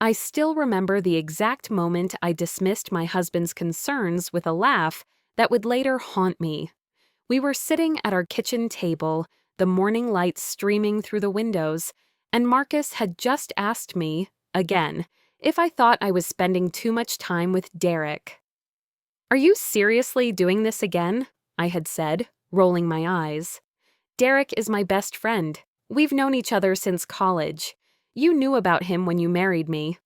I still remember the exact moment I dismissed my husband's concerns with a laugh that would later haunt me. We were sitting at our kitchen table, the morning light streaming through the windows, and Marcus had just asked me, again, if I thought I was spending too much time with Derek. "Are you seriously doing this again?" I had said, rolling my eyes. "Derek is my best friend. We've known each other since college. You knew about him when you married me."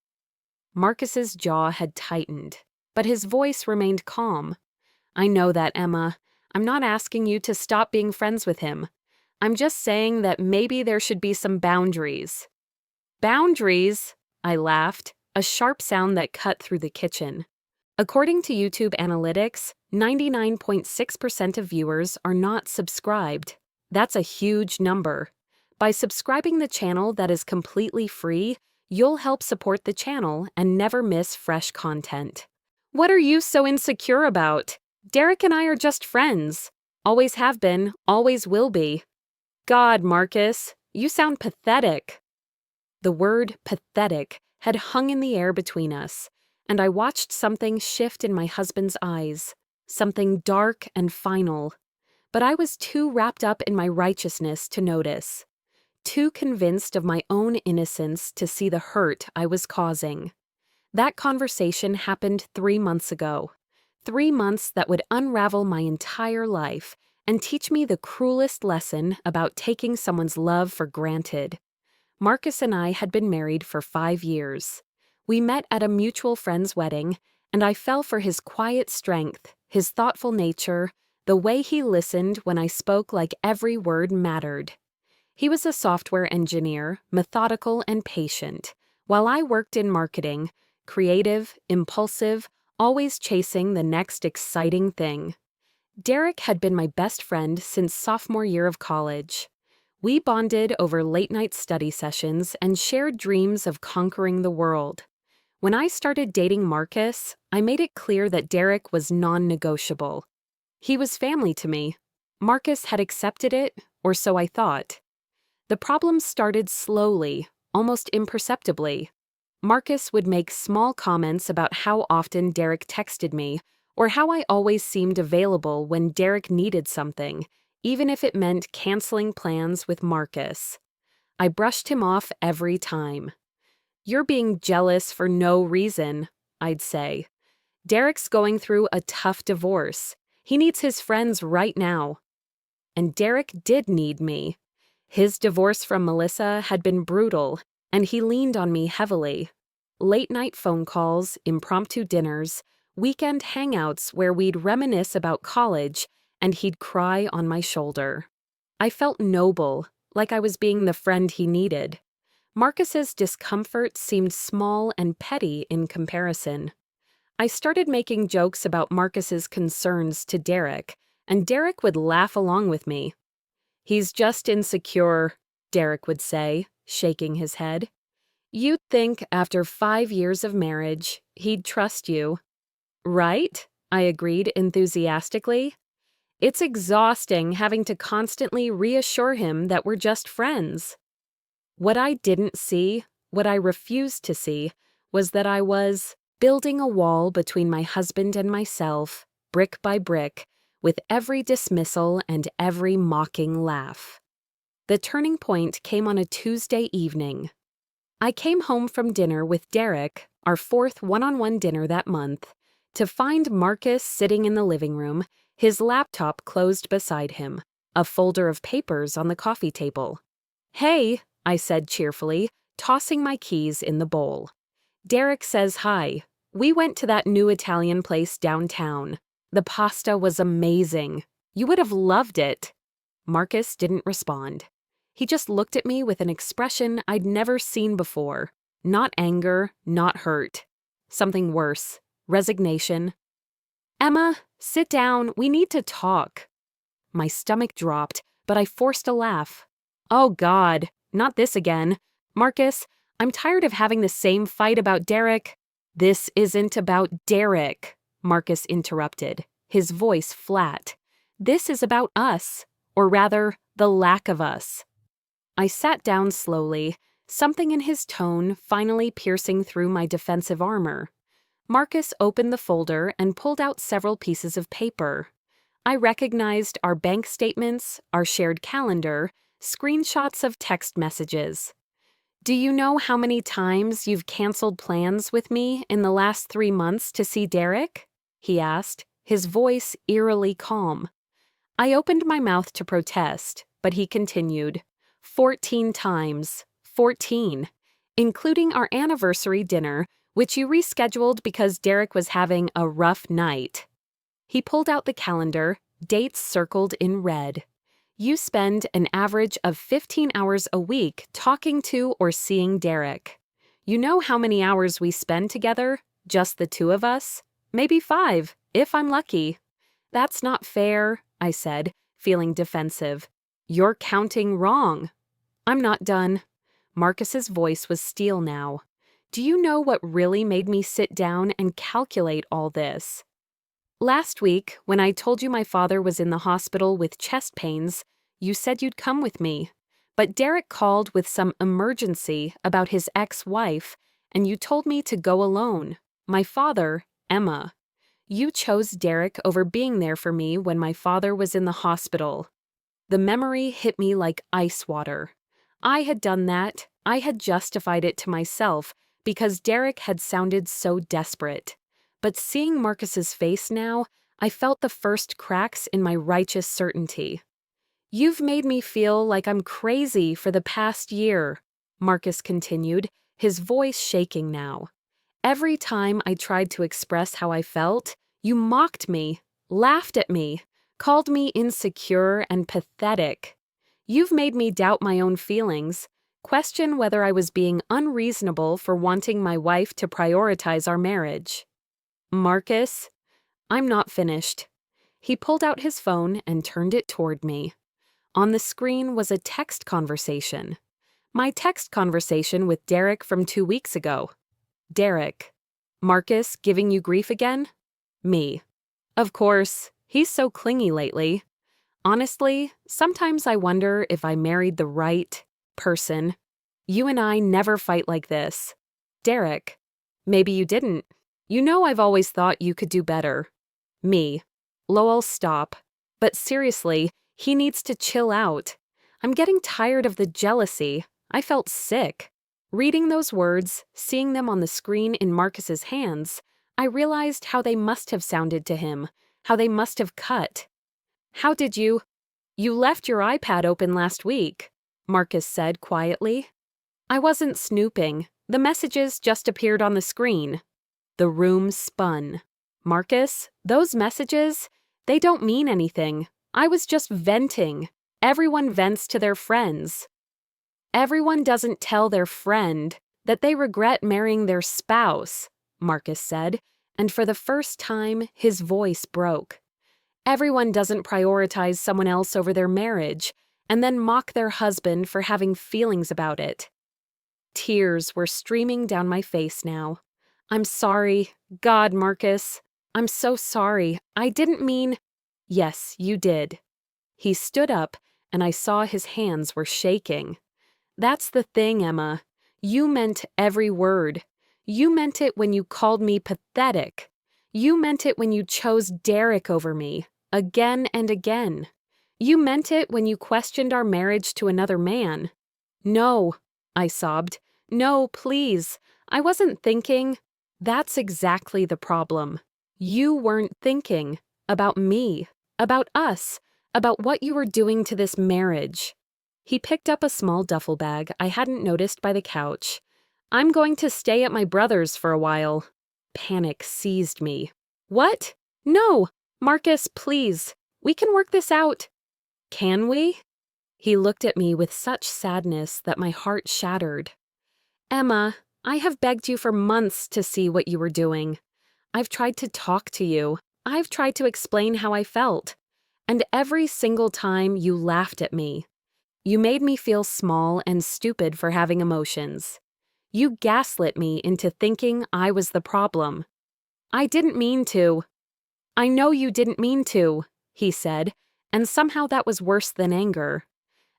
Marcus's jaw had tightened, but his voice remained calm. "I know that, Emma. I'm not asking you to stop being friends with him. I'm just saying that maybe there should be some boundaries." "Boundaries?" I laughed, a sharp sound that cut through the kitchen. According to YouTube analytics, 99.6% of viewers are not subscribed. That's a huge number. By subscribing the channel that is completely free, you'll help support the channel and never miss fresh content. "What are you so insecure about? Derek and I are just friends. Always have been, always will be." "God, Marcus, you sound pathetic." The word pathetic had hung in the air between us, and I watched something shift in my husband's eyes, something dark and final. But I was too wrapped up in my righteousness to notice, too convinced of my own innocence to see the hurt I was causing. That conversation happened 3 months ago. 3 months that would unravel my entire life and teach me the cruelest lesson about taking someone's love for granted. Marcus and I had been married for 5 years. We met at a mutual friend's wedding, and I fell for his quiet strength, his thoughtful nature, the way he listened when I spoke like every word mattered. He was a software engineer, methodical and patient, while I worked in marketing, creative, impulsive, always chasing the next exciting thing. Derek had been my best friend since sophomore year of college. We bonded over late-night study sessions and shared dreams of conquering the world. When I started dating Marcus, I made it clear that Derek was non-negotiable. He was family to me. Marcus had accepted it, or so I thought. The problem started slowly, almost imperceptibly. Marcus would make small comments about how often Derek texted me, or how I always seemed available when Derek needed something, even if it meant canceling plans with Marcus. I brushed him off every time. "You're being jealous for no reason," I'd say. "Derek's going through a tough divorce. He needs his friends right now." And Derek did need me. His divorce from Melissa had been brutal, and he leaned on me heavily. Late-night phone calls, impromptu dinners, weekend hangouts where we'd reminisce about college, and he'd cry on my shoulder. I felt noble, like I was being the friend he needed. Marcus's discomfort seemed small and petty in comparison. I started making jokes about Marcus's concerns to Derek, and Derek would laugh along with me. "He's just insecure," Derek would say, shaking his head. "You'd think after 5 years of marriage, he'd trust you." "Right?" I agreed enthusiastically. "It's exhausting having to constantly reassure him that we're just friends." What I didn't see, what I refused to see, was that I was building a wall between my husband and myself, brick by brick, with every dismissal and every mocking laugh. The turning point came on a Tuesday evening. I came home from dinner with Derek, our 4th one-on-one dinner that month, to find Marcus sitting in the living room, his laptop closed beside him, a folder of papers on the coffee table. "Hey," I said cheerfully, tossing my keys in the bowl. "Derek says hi. We went to that new Italian place downtown. The pasta was amazing. You would have loved it." Marcus didn't respond. He just looked at me with an expression I'd never seen before. Not anger, not hurt. Something worse. Resignation. "Emma, sit down. We need to talk." My stomach dropped, but I forced a laugh. "Oh God, not this again. Marcus, I'm tired of having the same fight about Derek." "This isn't about Derek," Marcus interrupted, his voice flat. "This is about us, or rather, the lack of us." I sat down slowly, something in his tone finally piercing through my defensive armor. Marcus opened the folder and pulled out several pieces of paper. I recognized our bank statements, our shared calendar, screenshots of text messages. "Do you know how many times you've canceled plans with me in the last 3 months to see Derek?" he asked, his voice eerily calm. I opened my mouth to protest, but he continued, 14 times. 14. Including our anniversary dinner, which you rescheduled because Derek was having a rough night." He pulled out the calendar, dates circled in red. "You spend an average of 15 hours a week talking to or seeing Derek. You know how many hours we spend together? Just the two of us? Maybe 5, if I'm lucky." "That's not fair," I said, feeling defensive. "You're counting wrong." "I'm not done." Marcus's voice was steel now. "Do you know what really made me sit down and calculate all this? Last week, when I told you my father was in the hospital with chest pains, you said you'd come with me. But Derek called with some emergency about his ex-wife, and you told me to go alone. My father, Emma. You chose Derek over being there for me when my father was in the hospital." The memory hit me like ice water. I had done that. I had justified it to myself because Derek had sounded so desperate. But seeing Marcus's face now, I felt the first cracks in my righteous certainty. "You've made me feel like I'm crazy for the past year," Marcus continued, his voice shaking now. "Every time I tried to express how I felt, you mocked me, laughed at me, called me insecure and pathetic. You've made me doubt my own feelings, question whether I was being unreasonable for wanting my wife to prioritize our marriage." "Marcus, I'm not finished." He pulled out his phone and turned it toward me. On the screen was a text conversation. My text conversation with Derek from 2 weeks ago. Derek: "Marcus giving you grief again?" Me: "Of course, he's so clingy lately. Honestly, sometimes I wonder if I married the right person. You and I never fight like this." Derek: "Maybe you didn't. You know I've always thought you could do better." Me: "Lowell, stop. But seriously, he needs to chill out. I'm getting tired of the jealousy. I felt sick." Reading those words, seeing them on the screen in Marcus's hands, I realized how they must have sounded to him, how they must have cut. "How did you left your iPad open last week," Marcus said quietly. "I wasn't snooping. The messages just appeared on the screen." The room spun. "Marcus, those messages, they don't mean anything. I was just venting. Everyone vents to their friends." "Everyone doesn't tell their friend that they regret marrying their spouse," Marcus said, and for the first time, his voice broke. "Everyone doesn't prioritize someone else over their marriage and then mock their husband for having feelings about it." Tears were streaming down my face now. "I'm sorry. God, Marcus. I'm so sorry. I didn't mean—" "Yes, you did." He stood up, and I saw his hands were shaking. "That's the thing, Emma. You meant every word. You meant it when you called me pathetic. You meant it when you chose Derek over me, again and again. You meant it when you questioned our marriage to another man." "No," I sobbed. "No, please. I wasn't thinking—" "That's exactly the problem. You weren't thinking about me, about us, about what you were doing to this marriage." He picked up a small duffel bag I hadn't noticed by the couch. "I'm going to stay at my brother's for a while." Panic seized me. "What? No! Marcus, please. We can work this out." "Can we?" He looked at me with such sadness that my heart shattered. "Emma, I have begged you for months to see what you were doing. I've tried to talk to you. I've tried to explain how I felt. And every single time you laughed at me. You made me feel small and stupid for having emotions. You gaslit me into thinking I was the problem. I didn't mean to." "I know you didn't mean to," he said, and somehow that was worse than anger.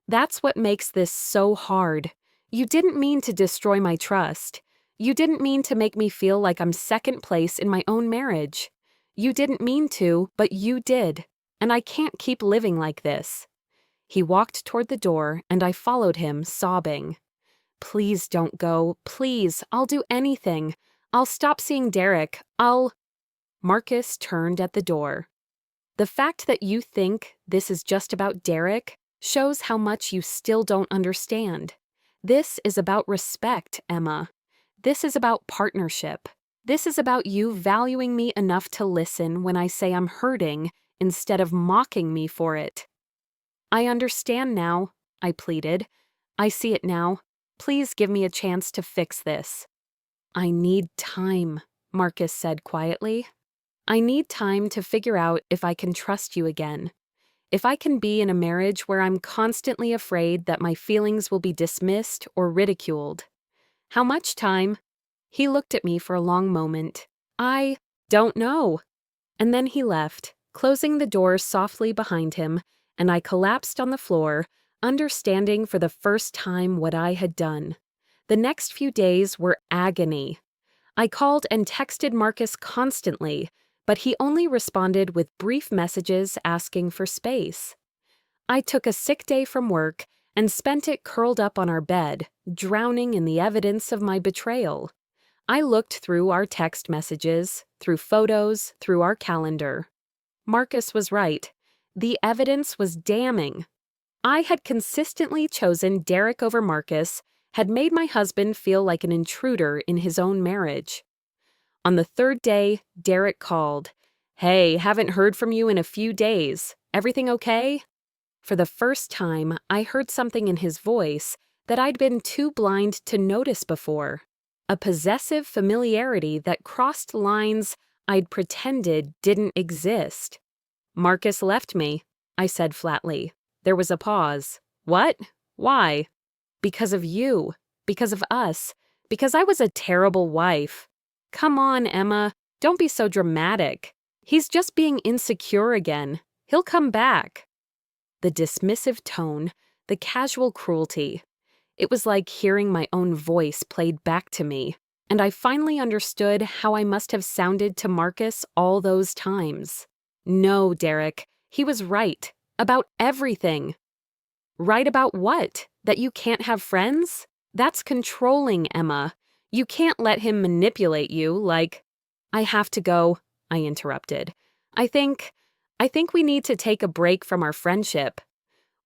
"That's what makes this so hard. You didn't mean to destroy my trust. You didn't mean to make me feel like I'm second place in my own marriage. You didn't mean to, but you did. And I can't keep living like this." He walked toward the door, and I followed him, sobbing. "Please don't go. Please, I'll do anything. I'll stop seeing Derek. Marcus turned at the door. "The fact that you think this is just about Derek shows how much you still don't understand. This is about respect, Emma. This is about partnership. This is about you valuing me enough to listen when I say I'm hurting instead of mocking me for it." "I understand now," I pleaded. "I see it now. Please give me a chance to fix this." "I need time," Marcus said quietly. "I need time to figure out if I can trust you again. If I can be in a marriage where I'm constantly afraid that my feelings will be dismissed or ridiculed." "How much time?" He looked at me for a long moment. "I don't know." And then he left, closing the door softly behind him, and I collapsed on the floor, understanding for the first time what I had done. The next few days were agony. I called and texted Marcus constantly, but he only responded with brief messages asking for space. I took a sick day from work and spent it curled up on our bed, drowning in the evidence of my betrayal. I looked through our text messages, through photos, through our calendar. Marcus was right. The evidence was damning. I had consistently chosen Derek over Marcus, had made my husband feel like an intruder in his own marriage. On the third day, Derek called. "Hey, haven't heard from you in a few days. Everything okay?" For the first time, I heard something in his voice that I'd been too blind to notice before. A possessive familiarity that crossed lines I'd pretended didn't exist. "Marcus left me," I said flatly. There was a pause. "What? Why?" "Because of you. Because of us. Because I was a terrible wife." "Come on, Emma. Don't be so dramatic. He's just being insecure again. He'll come back." The dismissive tone, the casual cruelty. It was like hearing my own voice played back to me, and I finally understood how I must have sounded to Marcus all those times. No, Derek, he was right. About everything. Right about what? That you can't have friends? That's controlling, Emma. You can't let him manipulate you like— "I have to go," I interrupted. I think we need to take a break from our friendship."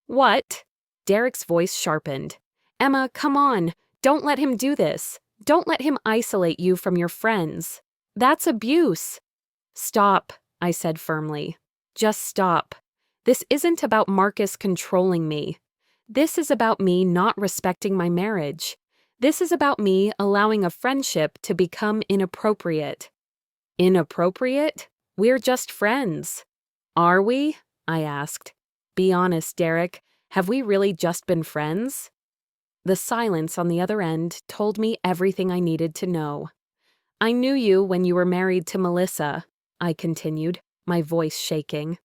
"What?" Derek's voice sharpened. "Emma, come on. Don't let him do this. Don't let him isolate you from your friends. That's abuse." "Stop," I said firmly. "Just stop. This isn't about Marcus controlling me. This is about me not respecting my marriage. This is about me allowing a friendship to become inappropriate." "Inappropriate? We're just friends." "Are we?" I asked. "Be honest, Derek. Have we really just been friends?" The silence on the other end told me everything I needed to know. "I knew you when you were married to Melissa," I continued, my voice shaking.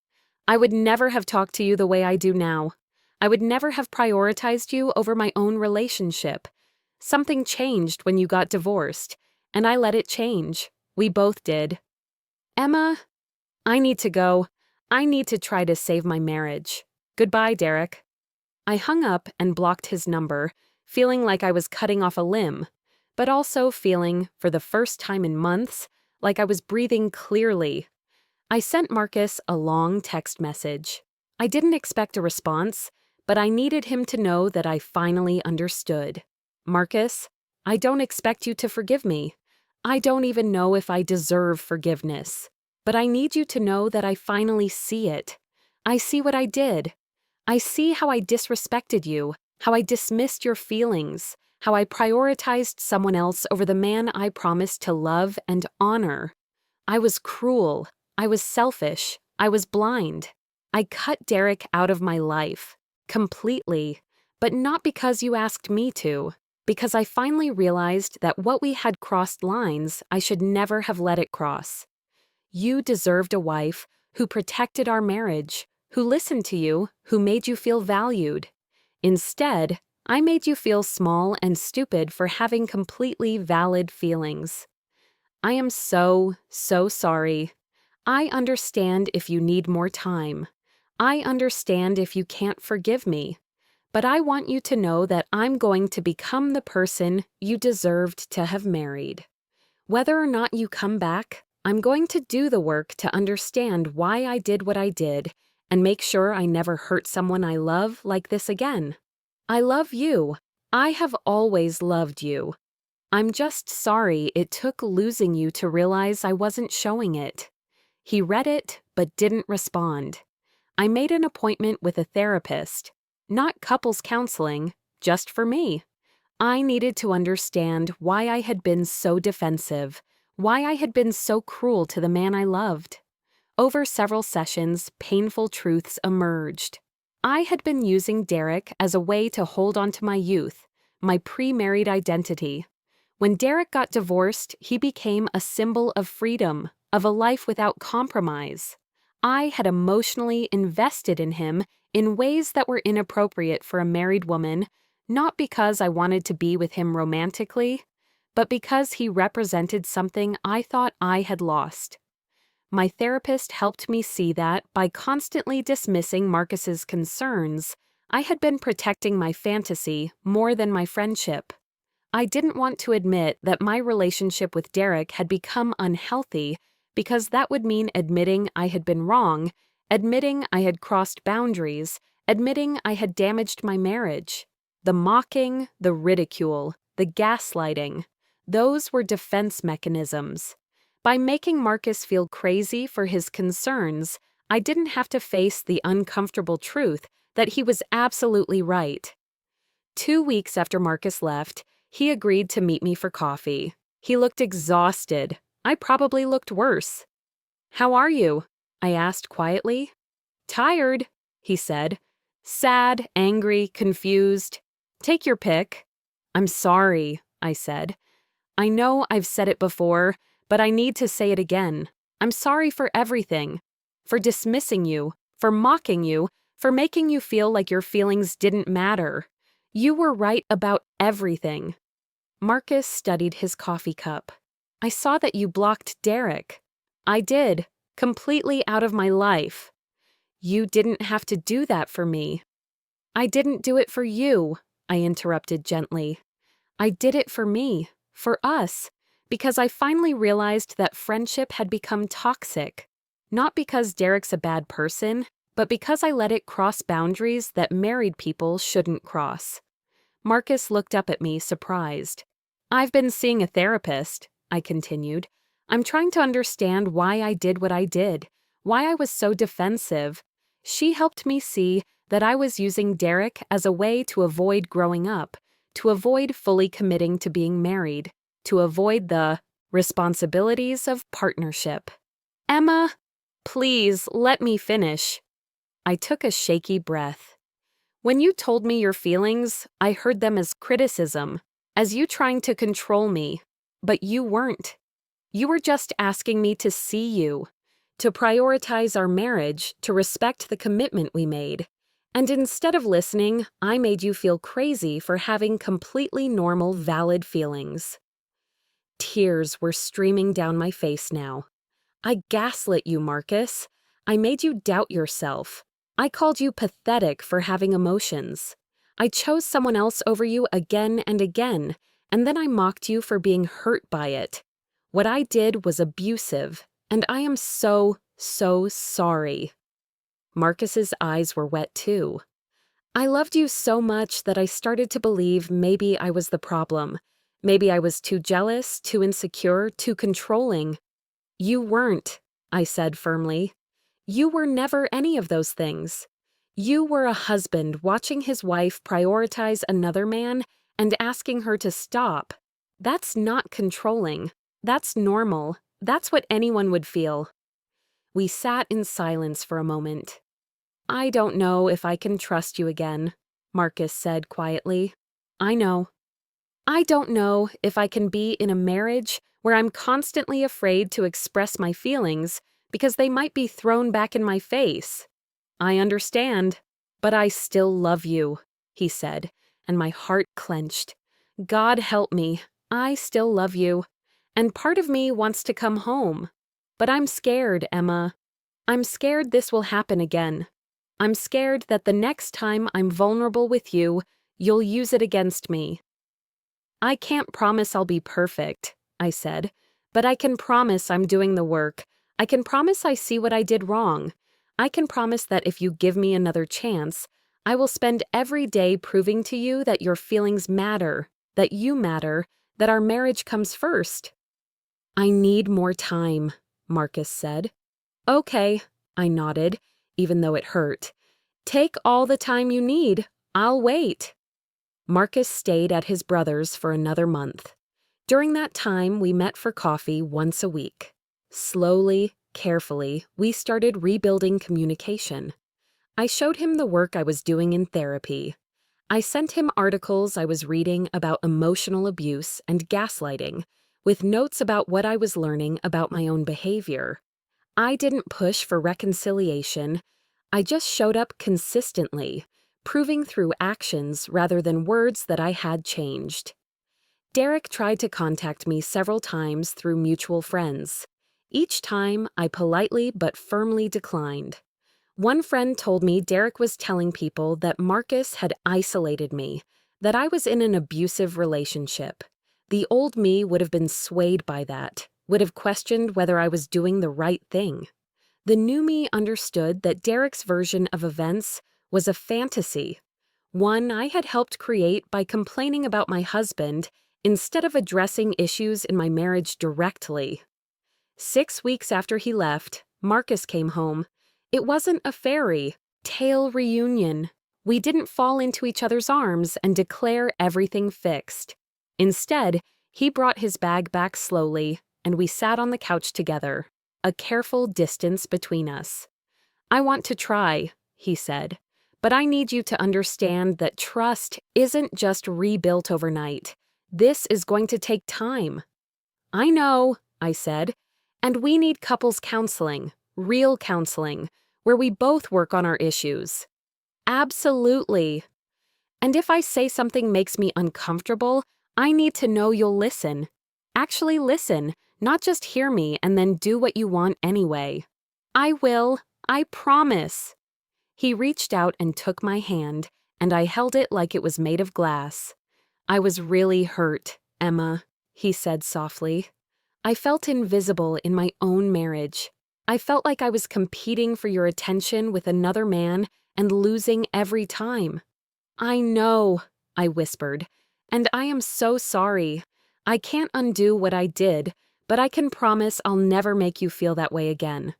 "I would never have talked to you the way I do now. I would never have prioritized you over my own relationship. Something changed when you got divorced, and I let it change. We both did." "Emma, I need to go. I need to try to save my marriage. Goodbye, Derek." I hung up and blocked his number, feeling like I was cutting off a limb, but also feeling, for the first time in months, like I was breathing clearly. I sent Marcus a long text message. I didn't expect a response, but I needed him to know that I finally understood. "Marcus, I don't expect you to forgive me. I don't even know if I deserve forgiveness. But I need you to know that I finally see it. I see what I did. I see how I disrespected you, how I dismissed your feelings, how I prioritized someone else over the man I promised to love and honor. I was cruel. I was selfish. I was blind. I cut Derek out of my life. Completely. But not because you asked me to. Because I finally realized that what we had crossed lines, I should never have let it cross. You deserved a wife who protected our marriage, who listened to you, who made you feel valued. Instead, I made you feel small and stupid for having completely valid feelings. I am so sorry. I understand if you need more time. I understand if you can't forgive me. But I want you to know that I'm going to become the person you deserved to have married. Whether or not you come back, I'm going to do the work to understand why I did what I did and make sure I never hurt someone I love like this again. I love you. I have always loved you. I'm just sorry it took losing you to realize I wasn't showing it. He read it, but didn't respond. I made an appointment with a therapist, not couples counseling, just for me. I needed to understand why I had been so defensive, why I had been so cruel to the man I loved. Over several sessions, painful truths emerged. I had been using Derek as a way to hold on to my youth, my pre-married identity. When Derek got divorced, he became a symbol of freedom, of a life without compromise. I had emotionally invested in him in ways that were inappropriate for a married woman, not because I wanted to be with him romantically, but because he represented something I thought I had lost. My therapist helped me see that by constantly dismissing Marcus's concerns, I had been protecting my fantasy more than my friendship. I didn't want to admit that my relationship with Derek had become unhealthy because that would mean admitting I had been wrong, admitting I had crossed boundaries, admitting I had damaged my marriage. The mocking, the ridicule, the gaslighting, those were defense mechanisms. By making Marcus feel crazy for his concerns, I didn't have to face the uncomfortable truth that he was absolutely right. 2 weeks after Marcus left, he agreed to meet me for coffee. He looked exhausted. I probably looked worse. "How are you?" I asked quietly. "Tired," he said. "Sad, angry, confused. Take your pick." "I'm sorry," I said. "I know I've said it before, but I need to say it again. I'm sorry for everything. For dismissing you, for mocking you, for making you feel like your feelings didn't matter. You were right about everything." Marcus studied his coffee cup. "I saw that you blocked Derek." "I did, completely out of my life." "You didn't have to do that for me." "I didn't do it for you," I interrupted gently. "I did it for me, for us, because I finally realized that friendship had become toxic. Not because Derek's a bad person, but because I let it cross boundaries that married people shouldn't cross." Marcus looked up at me, surprised. "I've been seeing a therapist," I continued. "I'm trying to understand why I did what I did, why I was so defensive. She helped me see that I was using Derek as a way to avoid growing up, to avoid fully committing to being married, to avoid the responsibilities of partnership." "Emma, please let me finish." I took a shaky breath. "When you told me your feelings, I heard them as criticism, as you trying to control me. But you weren't. You were just asking me to see you, to prioritize our marriage, to respect the commitment we made. And instead of listening, I made you feel crazy for having completely normal, valid feelings." Tears were streaming down my face now. "I gaslit you, Marcus. I made you doubt yourself. I called you pathetic for having emotions. I chose someone else over you again and again, and then I mocked you for being hurt by it. What I did was abusive, and I am so sorry." Marcus's eyes were wet too. "I loved you so much that I started to believe maybe I was the problem. Maybe I was too jealous, too insecure, too controlling." "You weren't," I said firmly. "You were never any of those things. You were a husband watching his wife prioritize another man and asking her to stop. That's not controlling. That's normal. That's what anyone would feel." We sat in silence for a moment. "I don't know if I can trust you again," Marcus said quietly. "I know. I don't know if I can be in a marriage where I'm constantly afraid to express my feelings because they might be thrown back in my face." "I understand, but I still love you," he said, and my heart clenched. God help me, I still love you. And part of me wants to come home. But I'm scared, Emma. I'm scared this will happen again. I'm scared that the next time I'm vulnerable with you, you'll use it against me. I can't promise I'll be perfect, I said, but I can promise I'm doing the work. I can promise I see what I did wrong. I can promise that if you give me another chance, I will spend every day proving to you that your feelings matter, that you matter, that our marriage comes first. I need more time, Marcus said. Okay, I nodded, even though it hurt. Take all the time you need. I'll wait. Marcus stayed at his brother's for another month. During that time, we met for coffee once a week. Slowly, carefully, we started rebuilding communication. I showed him the work I was doing in therapy. I sent him articles I was reading about emotional abuse and gaslighting, with notes about what I was learning about my own behavior. I didn't push for reconciliation. I just showed up consistently, proving through actions rather than words that I had changed. Derek tried to contact me several times through mutual friends. Each time, I politely but firmly declined. One friend told me Derek was telling people that Marcus had isolated me, that I was in an abusive relationship. The old me would have been swayed by that, would have questioned whether I was doing the right thing. The new me understood that Derek's version of events was a fantasy, one I had helped create by complaining about my husband instead of addressing issues in my marriage directly. 6 weeks after he left, Marcus came home. It wasn't a fairy tale reunion. We didn't fall into each other's arms and declare everything fixed. Instead, he brought his bag back slowly, and we sat on the couch together, a careful distance between us. I want to try, he said, but I need you to understand that trust isn't just rebuilt overnight. This is going to take time. I know, I said, and we need couples counseling, real counseling, where we both work on our issues. Absolutely. And if I say something makes me uncomfortable, I need to know you'll listen. Actually listen, not just hear me and then do what you want anyway. I will, I promise. He reached out and took my hand, and I held it like it was made of glass. I was really hurt, Emma, he said softly. I felt invisible in my own marriage. I felt like I was competing for your attention with another man and losing every time. I know, I whispered, and I am so sorry. I can't undo what I did, but I can promise I'll never make you feel that way again.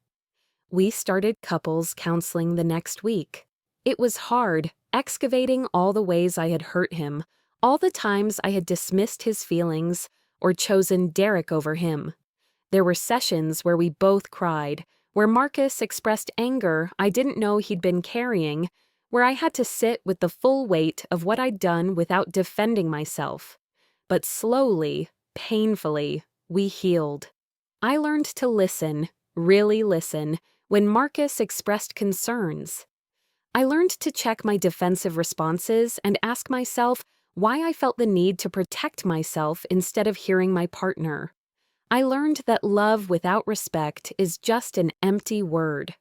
We started couples counseling the next week. It was hard, excavating all the ways I had hurt him, all the times I had dismissed his feelings or chosen Derek over him. There were sessions where we both cried, where Marcus expressed anger I didn't know he'd been carrying, where I had to sit with the full weight of what I'd done without defending myself. But slowly, painfully, we healed. I learned to listen, really listen, when Marcus expressed concerns. I learned to check my defensive responses and ask myself why I felt the need to protect myself instead of hearing my partner. I learned that love without respect is just an empty word.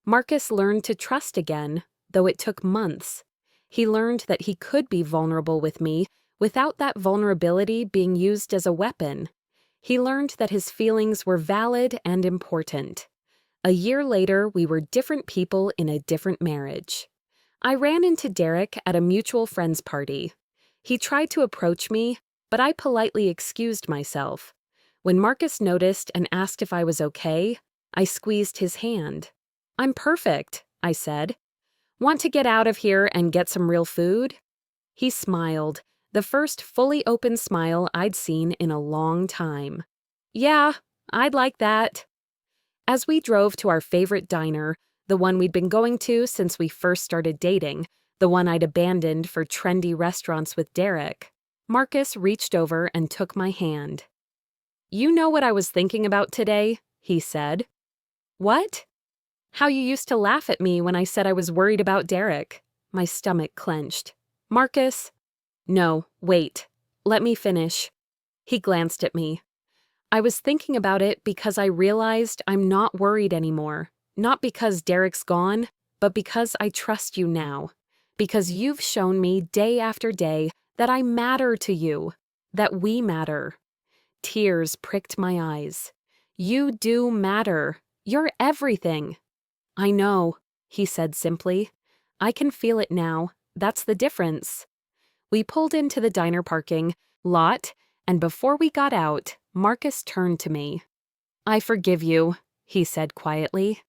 Marcus learned to trust again, though it took months. He learned that he could be vulnerable with me without that vulnerability being used as a weapon. He learned that his feelings were valid and important. A year later, we were different people in a different marriage. I ran into Derek at a mutual friend's party. He tried to approach me, but I politely excused myself. When Marcus noticed and asked if I was okay, I squeezed his hand. I'm perfect, I said. Want to get out of here and get some real food? He smiled, the first fully open smile I'd seen in a long time. Yeah, I'd like that. As we drove to our favorite diner, the one we'd been going to since we first started dating, the one I'd abandoned for trendy restaurants with Derek, Marcus reached over and took my hand. You know what I was thinking about today? He said. What? How you used to laugh at me when I said I was worried about Derek. My stomach clenched. Marcus, No, wait. Let me finish. He glanced at me. I was thinking about it because I realized I'm not worried anymore. Not because Derek's gone, but because I trust you now. Because you've shown me day after day that I matter to you, that we matter. Tears pricked my eyes. You do matter. You're everything. I know, he said simply. I can feel it now. That's the difference. We pulled into the diner parking lot, and before we got out, Marcus turned to me. I forgive you, he said quietly.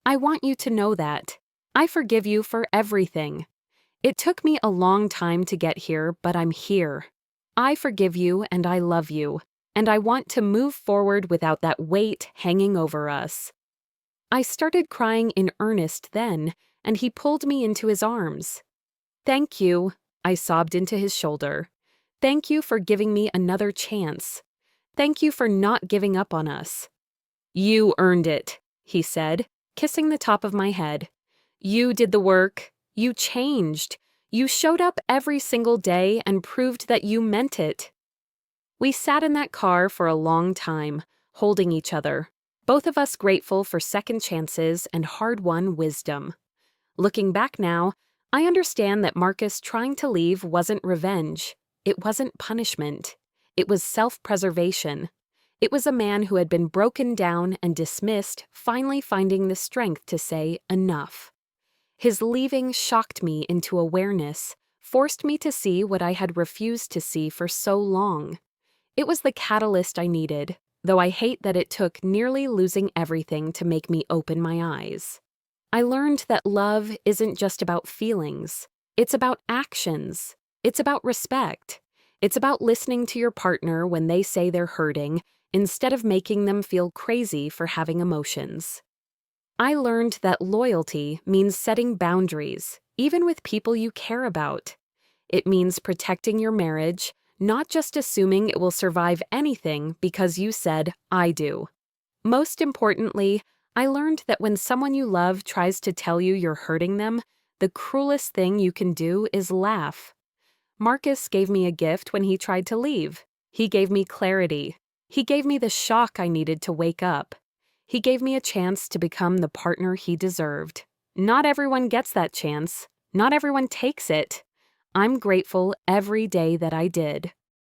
I want you to know that. I forgive you for everything. It took me a long time to get here, but I'm here. I forgive you and I love you, and I want to move forward without that weight hanging over us. I started crying in earnest then, and he pulled me into his arms. Thank you, I sobbed into his shoulder. Thank you for giving me another chance. Thank you for not giving up on us. You earned it, he said, kissing the top of my head. You did the work. You changed. You showed up every single day and proved that you meant it. We sat in that car for a long time, holding each other, both of us grateful for second chances and hard-won wisdom. Looking back now, I understand that Marcus trying to leave wasn't revenge. It wasn't punishment. It was self-preservation. It was a man who had been broken down and dismissed, finally finding the strength to say enough. His leaving shocked me into awareness, forced me to see what I had refused to see for so long. It was the catalyst I needed, though I hate that it took nearly losing everything to make me open my eyes. I learned that love isn't just about feelings. It's about actions. It's about respect. It's about listening to your partner when they say they're hurting, instead of making them feel crazy for having emotions. I learned that loyalty means setting boundaries, even with people you care about. It means protecting your marriage, not just assuming it will survive anything because you said, I do. Most importantly, I learned that when someone you love tries to tell you you're hurting them, the cruelest thing you can do is laugh. Marcus gave me a gift when he tried to leave. He gave me clarity. He gave me the shock I needed to wake up. He gave me a chance to become the partner he deserved. Not everyone gets that chance. Not everyone takes it. I'm grateful every day that I did.